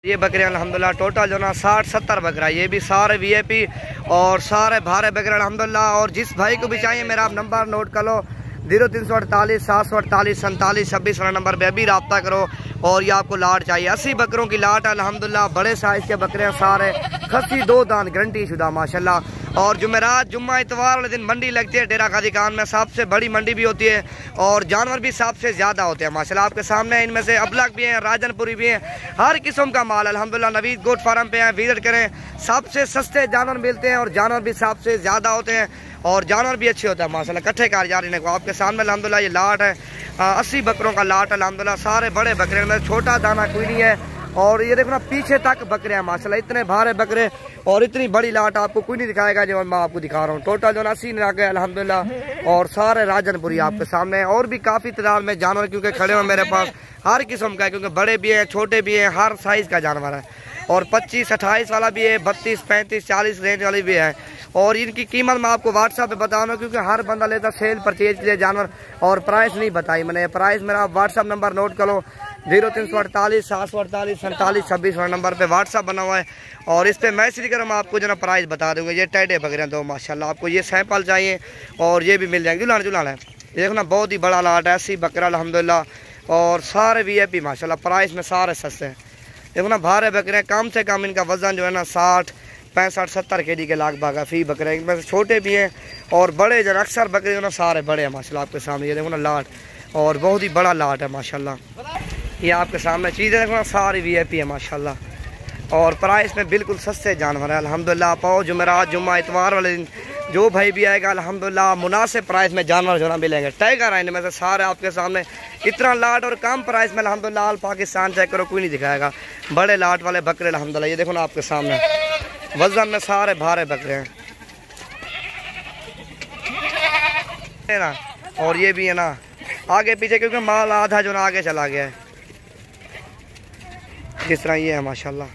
ये बकरे अल्हम्दुलिल्लाह टोटल जो ना 60-70 बकरा, ये भी सारे वीआईपी और सारे भारे बकरे अल्हम्दुलिल्लाह। और जिस भाई को भी चाहिए मेरा आप नंबर नोट कर लो, 0348 748 47 26 वाला नंबर पे अभी रब्ता करो। और ये आपको लाट चाहिए, 80 बकरों की लाट अल्हम्दुलिल्लाह, बड़े साइज़ के बकरे हैं सारे, खस्सी 2 दांत गारंटी शुदा माशाल्लाह। और जुमेरात जुम्मा इतवार वाले दिन मंडी लगती है डेरा गाजी खान में, सबसे बड़ी मंडी भी होती है और जानवर भी सबसे ज़्यादा होते हैं माशाल्लाह। आपके सामने इनमें से अबलग भी हैं, राजनपुरी भी हैं, हर किस्म का माल अल्हम्दुलिल्लाह। नवीद गोट फार्म पे हैं, विजिट करें, सबसे सस्ते जानवर मिलते हैं और जानवर भी सबसे ज़्यादा होते हैं और जानवर भी अच्छे होते हैं माशाल्लाह। इकट्ठे कार इन्हें को आपके सामने अल्हम्दुलिल्लाह ये लाट है, 80 बकरों का लाट अल्हम्दुलिल्लाह, सारे बड़े बकरे में छोटा दाना कोई नहीं है। और ये देखो ना पीछे तक बकरे हैं माशाल्लाह, इतने भारे बकरे और इतनी बड़ी लाट आपको कोई नहीं दिखाएगा जो मैं आपको दिखा रहा हूँ। टोटल जो 80 नाग है अल्हम्दुलिल्लाह और सारे राजनपुरी आपके सामने हैं। और भी काफ़ी तादाद में जानवर क्योंकि खड़े हुए मेरे पास हर किस्म का है, क्योंकि बड़े भी हैं छोटे भी हैं, हर साइज़ का जानवर है। और 25-28 वाला भी है, 32-35-40 रेंज वाली भी है। और इनकी कीमत मैं आपको व्हाट्सएप पे बता रहा हूँ क्योंकि हर बंदा लेता सेल परचेज के लिए जानवर, और प्राइस नहीं बताई मैंने। प्राइस मेरा व्हाट्सएप नंबर नोट करो, 0348 748 47 26 वाला नंबर पे व्हाट्सएप बना हुआ है और इस पर मैसेज करो, मैं आपको जो ना प्राइस बता दूँगा। ये टेढ़े बकरे दो माशाल्लाह, आपको ये सैंपल चाहिए और ये भी मिल जाएंगे। जुलान है, देखो ना बहुत ही बड़ा लाट है, 80 बकरा अल्हम्दुलिल्लाह और सारे वीआईपी माशाल्लाह, प्राइस में सारे सस्ते हैं। देखो ना भारे बकरे, कम से कम इनका वजन जो है ना 60-65-70 kg के लगभग है फी बकरे। इनमें से छोटे भी हैं और बड़े जो अक्सर बकरे जो ना सारे बड़े हैं माशाल्लाह। आपके सामने ये देखो ना लाट, और बहुत ही बड़ा लाट है माशाल्लाह। ये आपके सामने चीज़ें देखो ना सारी वीआईपी है माशाल्लाह और प्राइस में बिल्कुल सस्ते जानवर है अल्हम्दुलिल्लाह। पाओ जुमेरात जुम्मा इतवार वाले दिन जो भाई भी आएगा अल्हम्दुलिल्लाह मुनासिब प्राइस में जानवर जो ना मिलेंगे। टाइगर है इनमें से सारे आपके सामने, इतना लाट और कम प्राइस में अल्हम्दुलिल्लाह। ऑल पाकिस्तान चेक करो, कोई नहीं दिखाएगा बड़े लाट वाले बकरे अल्हम्दुलिल्लाह। ये देखो ना आपके सामने वजन में सारे भारे बकरे हैं ना। और ये भी है ना आगे पीछे, क्योंकि माल आधा जो ना आगे चला गया है, जिस तरह ये है माशाल्लाह।